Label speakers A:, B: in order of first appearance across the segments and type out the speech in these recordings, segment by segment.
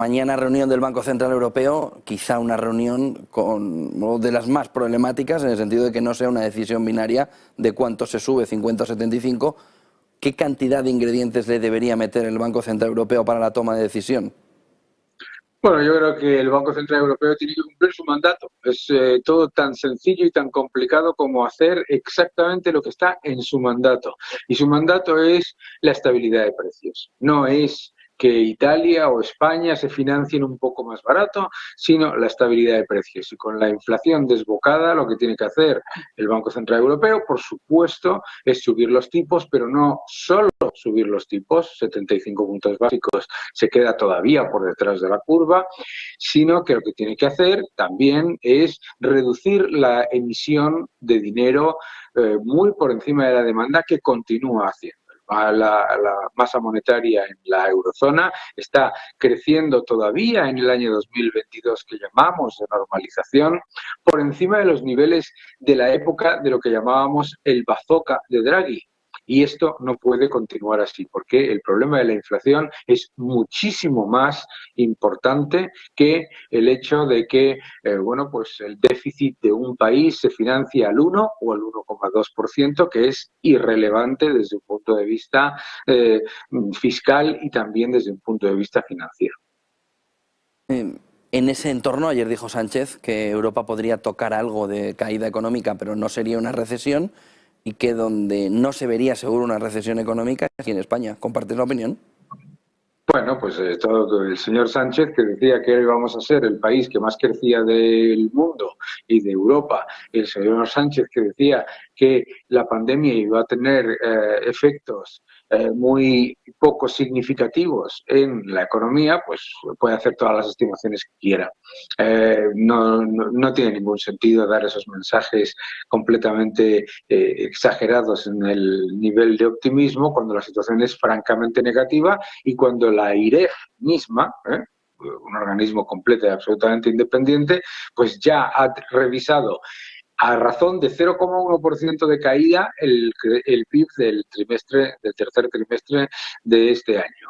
A: Mañana reunión del Banco Central Europeo, quizá una reunión de las más problemáticas en el sentido de que no sea una decisión binaria de cuánto se sube, 50 o 75. ¿Qué cantidad de ingredientes le debería meter el Banco Central Europeo para la toma de decisión?
B: Bueno, yo creo que el Banco Central Europeo tiene que cumplir su mandato. Es todo tan sencillo y tan complicado como hacer exactamente lo que está en su mandato. Y su mandato es la estabilidad de precios. No es que Italia o España se financien un poco más barato, sino la estabilidad de precios. Y con la inflación desbocada, lo que tiene que hacer el Banco Central Europeo, por supuesto, es subir los tipos, pero no solo subir los tipos, 75 puntos básicos se queda todavía por detrás de la curva, sino que lo que tiene que hacer también es reducir la emisión de dinero muy por encima de la demanda que continúa haciendo. La masa monetaria en la eurozona está creciendo todavía en el año 2022, que llamamos de normalización, por encima de los niveles de la época de lo que llamábamos el bazooka de Draghi. Y esto no puede continuar así, porque el problema de la inflación es muchísimo más importante que el hecho de que pues el déficit de un país se financia al 1 o al 1,2%, que es irrelevante desde un punto de vista fiscal y también desde un punto de vista financiero.
A: En ese entorno, ayer dijo Sánchez que Europa podría tocar algo de caída económica, pero no sería una recesión, y que donde no se vería seguro una recesión económica es aquí en España. ¿Compartes la opinión?
B: Bueno, pues todo el señor Sánchez, que decía que íbamos a ser el país que más crecía del mundo y de Europa, y el señor Sánchez, que decía que la pandemia iba a tener efectos muy poco significativos en la economía, pues puede hacer todas las estimaciones que quiera. No tiene ningún sentido dar esos mensajes completamente exagerados en el nivel de optimismo cuando la situación es francamente negativa y cuando la AIREF misma, un organismo completo y absolutamente independiente, pues ya ha revisado a razón de 0,1% de caída el PIB del tercer trimestre de este año.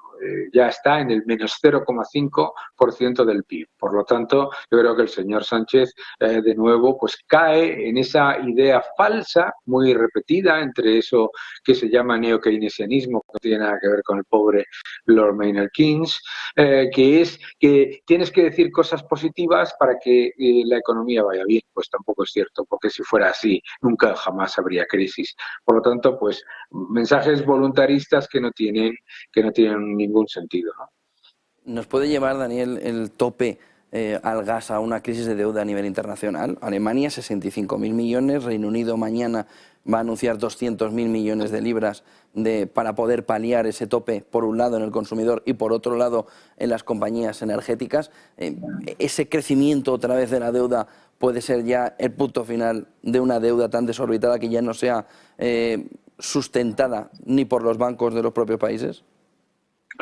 B: Ya está en el menos 0,5% del PIB. Por lo tanto, yo creo que el señor Sánchez, de nuevo, pues cae en esa idea falsa, muy repetida, entre eso que se llama neokeynesianismo, que no tiene nada que ver con el pobre Lord Maynard Keynes, que es que tienes que decir cosas positivas para que la economía vaya bien. Pues tampoco es cierto, porque si fuera así, nunca jamás habría crisis. Por lo tanto, pues mensajes voluntaristas que no tienen ningún sentido, ¿no?
A: ¿Nos puede llevar, Daniel, el tope al gas a una crisis de deuda a nivel internacional? Alemania, 65.000 millones, Reino Unido mañana va a anunciar 200.000 millones de libras para poder paliar ese tope, por un lado en el consumidor y por otro lado en las compañías energéticas. Ese crecimiento otra vez de la deuda puede ser ya el punto final de una deuda tan desorbitada que ya no sea sustentada ni por los bancos de los propios países.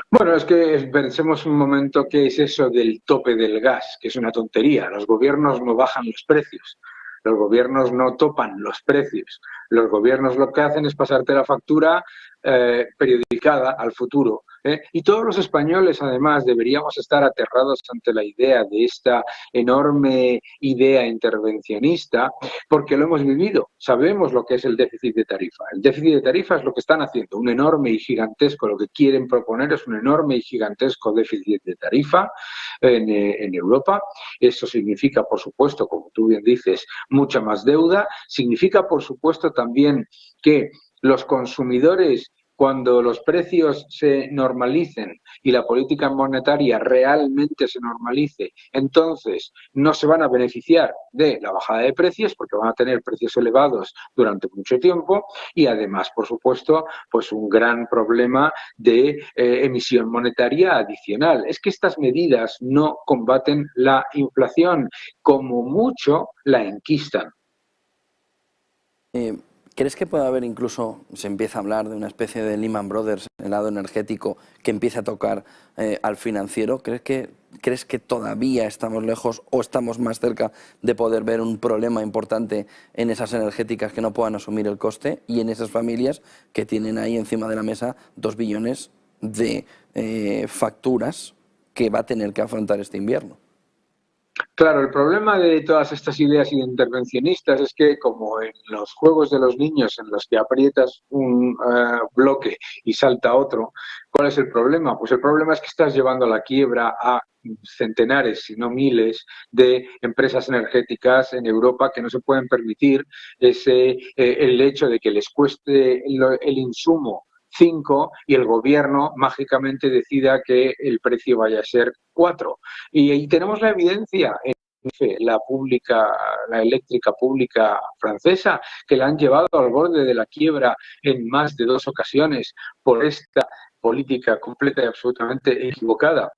B: Bueno, es que pensemos un momento qué es eso del tope del gas, que es una tontería. Los gobiernos no bajan los precios, los gobiernos no topan los precios. Los gobiernos lo que hacen es pasarte la factura periodicada al futuro. Y todos los españoles, además, deberíamos estar aterrados ante la idea de esta enorme idea intervencionista, porque lo hemos vivido. Sabemos lo que es el déficit de tarifa. El déficit de tarifa es lo que están haciendo, un enorme y gigantesco, lo que quieren proponer es un enorme y gigantesco déficit de tarifa en Europa. Eso significa, por supuesto, como tú bien dices, mucha más deuda. Significa, por supuesto, también que los consumidores, cuando los precios se normalicen y la política monetaria realmente se normalice, entonces no se van a beneficiar de la bajada de precios porque van a tener precios elevados durante mucho tiempo y además, por supuesto, pues un gran problema de emisión monetaria adicional. Es que estas medidas no combaten la inflación, como mucho la enquistan.
A: ¿Crees que puede haber incluso, se empieza a hablar de una especie de Lehman Brothers en el lado energético que empiece a tocar al financiero? ¿Crees que todavía estamos lejos o estamos más cerca de poder ver un problema importante en esas energéticas que no puedan asumir el coste y en esas familias que tienen ahí encima de la mesa 2 billones de facturas que va a tener que afrontar este invierno.
B: Claro, el problema de todas estas ideas intervencionistas es que, como en los juegos de los niños en los que aprietas un bloque y salta otro, ¿cuál es el problema? Pues el problema es que estás llevando a la quiebra a centenares, si no miles, de empresas energéticas en Europa que no se pueden permitir el hecho de que les cueste el insumo 5 y el gobierno mágicamente decida que el precio vaya a ser 4. Y ahí tenemos la evidencia en la eléctrica pública francesa, que la han llevado al borde de la quiebra en más de 2 ocasiones por esta política completa y absolutamente equivocada.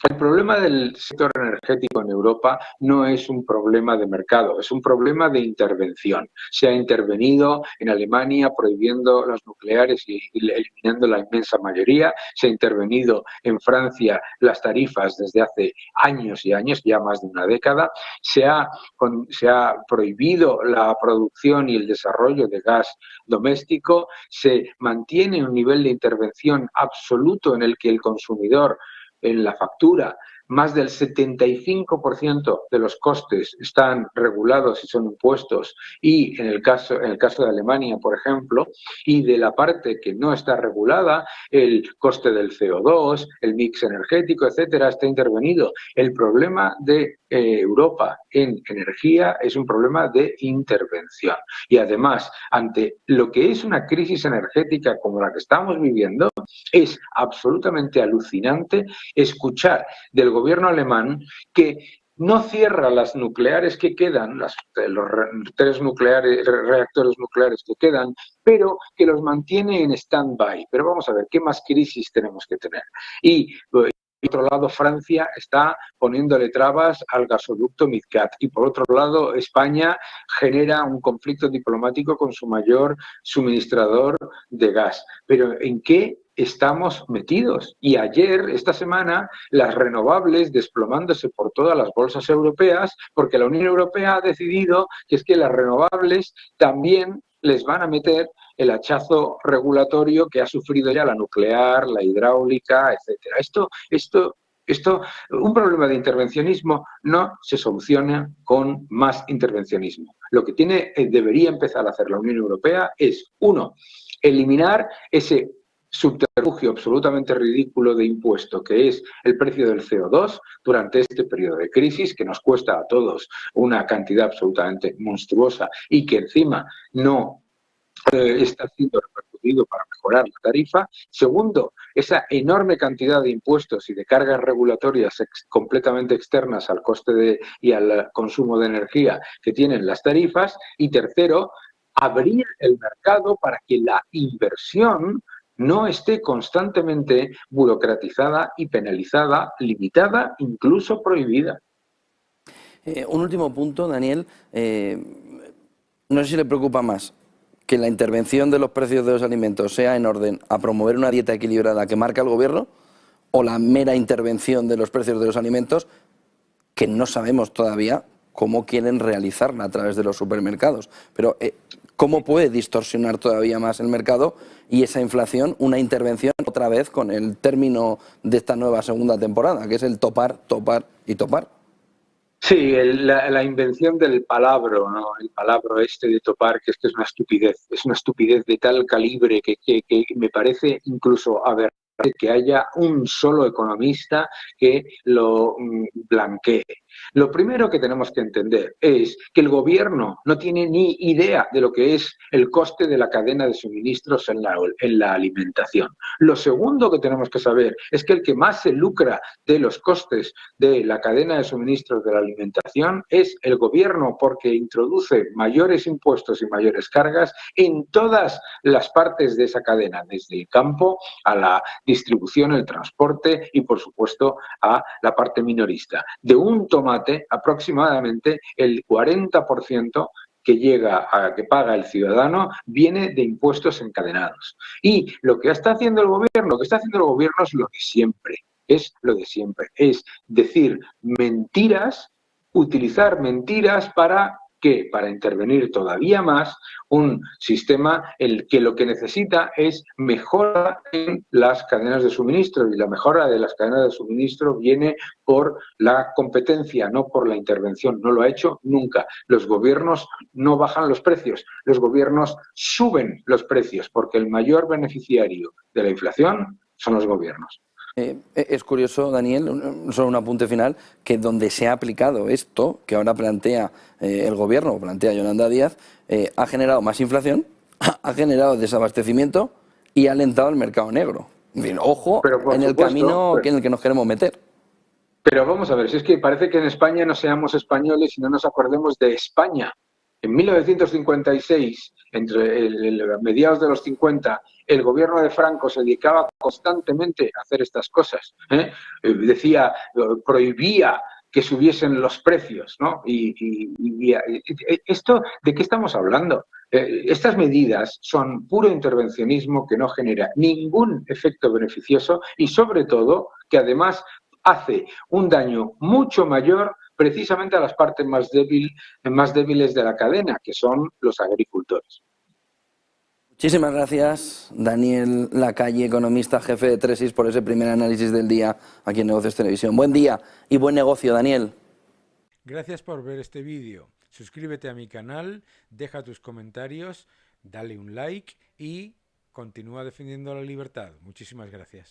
B: El problema del sector energético en Europa no es un problema de mercado, es un problema de intervención. Se ha intervenido en Alemania prohibiendo las nucleares y eliminando la inmensa mayoría. Se ha intervenido en Francia las tarifas desde hace años y años, ya más de una década. Se ha prohibido la producción y el desarrollo de gas doméstico. Se mantiene un nivel de intervención absoluto en el que el consumidor, en la factura, más del 75% de los costes están regulados y son impuestos, y en el caso de Alemania, por ejemplo, y de la parte que no está regulada, el coste del CO2, el mix energético, etcétera, está intervenido. El problema de Europa en energía es un problema de intervención. Y además, ante lo que es una crisis energética como la que estamos viviendo, es absolutamente alucinante escuchar del gobierno alemán que no cierra las nucleares que quedan, los 3 reactores nucleares que quedan, pero que los mantiene en stand-by. Pero vamos a ver, ¿qué más crisis tenemos que tener? Y por otro lado, Francia está poniéndole trabas al gasoducto MidCat. Y por otro lado, España genera un conflicto diplomático con su mayor suministrador de gas. Pero ¿en qué estamos metidos? Y ayer, esta semana, las renovables desplomándose por todas las bolsas europeas, porque la Unión Europea ha decidido que es que las renovables también les van a meter el hachazo regulatorio que ha sufrido ya la nuclear, la hidráulica, etcétera. Un problema de intervencionismo no se soluciona con más intervencionismo. Lo que debería empezar a hacer la Unión Europea es, 1, eliminar ese subterfugio absolutamente ridículo de impuesto que es el precio del CO2 durante este periodo de crisis, que nos cuesta a todos una cantidad absolutamente monstruosa y que encima no está siendo repercutido para mejorar la tarifa. Segundo, esa enorme cantidad de impuestos y de cargas regulatorias completamente externas al coste y al consumo de energía que tienen las tarifas. Y tercero, abrir el mercado para que la inversión no esté constantemente burocratizada y penalizada, limitada, incluso prohibida.
A: Un último punto, Daniel. No sé si le preocupa más que la intervención de los precios de los alimentos sea en orden a promover una dieta equilibrada que marca el gobierno, o la mera intervención de los precios de los alimentos que no sabemos todavía cómo quieren realizarla a través de los supermercados. Pero ¿cómo puede distorsionar todavía más el mercado y esa inflación una intervención otra vez con el término de esta nueva segunda temporada, que es el topar, topar y topar?
B: Sí, la invención del palabro, ¿no? El palabro de topar, que es una estupidez de tal calibre que me parece incluso aberrante que haya un solo economista que lo blanquee. Lo primero que tenemos que entender es que el gobierno no tiene ni idea de lo que es el coste de la cadena de suministros en la alimentación. Lo segundo que tenemos que saber es que el que más se lucra de los costes de la cadena de suministros de la alimentación es el gobierno, porque introduce mayores impuestos y mayores cargas en todas las partes de esa cadena, desde el campo a la distribución, el transporte y, por supuesto, a la parte minorista. De un tomate, aproximadamente el 40% que paga el ciudadano viene de impuestos encadenados. Y lo que está haciendo el gobierno, es lo de siempre, es decir mentiras, utilizar mentiras para que para intervenir todavía más un sistema el que lo que necesita es mejora en las cadenas de suministro, y la mejora de las cadenas de suministro viene por la competencia, no por la intervención. No lo ha hecho nunca. Los gobiernos no bajan los precios, los gobiernos suben los precios, porque el mayor beneficiario de la inflación son los gobiernos.
A: Es curioso, Daniel, solo un apunte final, que donde se ha aplicado esto que ahora plantea el gobierno, plantea Yolanda Díaz, ha generado más inflación, ha generado desabastecimiento y ha alentado el mercado negro. En fin, ojo en el camino en el que nos queremos meter.
B: Pero vamos a ver, si es que parece que en España no seamos españoles y no nos acordemos de España. En 1956, entre mediados de los 50, el gobierno de Franco se dedicaba constantemente a hacer estas cosas. Decía, prohibía que subiesen los precios, ¿no? ¿Esto de qué estamos hablando? Estas medidas son puro intervencionismo que no genera ningún efecto beneficioso y, sobre todo, que además hace un daño mucho mayor precisamente a las partes más débiles de la cadena, que son los agricultores.
A: Muchísimas gracias, Daniel Lacalle, economista, jefe de Tresis, por ese primer análisis del día aquí en Negocios Televisión. Buen día y buen negocio, Daniel.
C: Gracias por ver este vídeo. Suscríbete a mi canal, deja tus comentarios, dale un like y continúa defendiendo la libertad. Muchísimas gracias.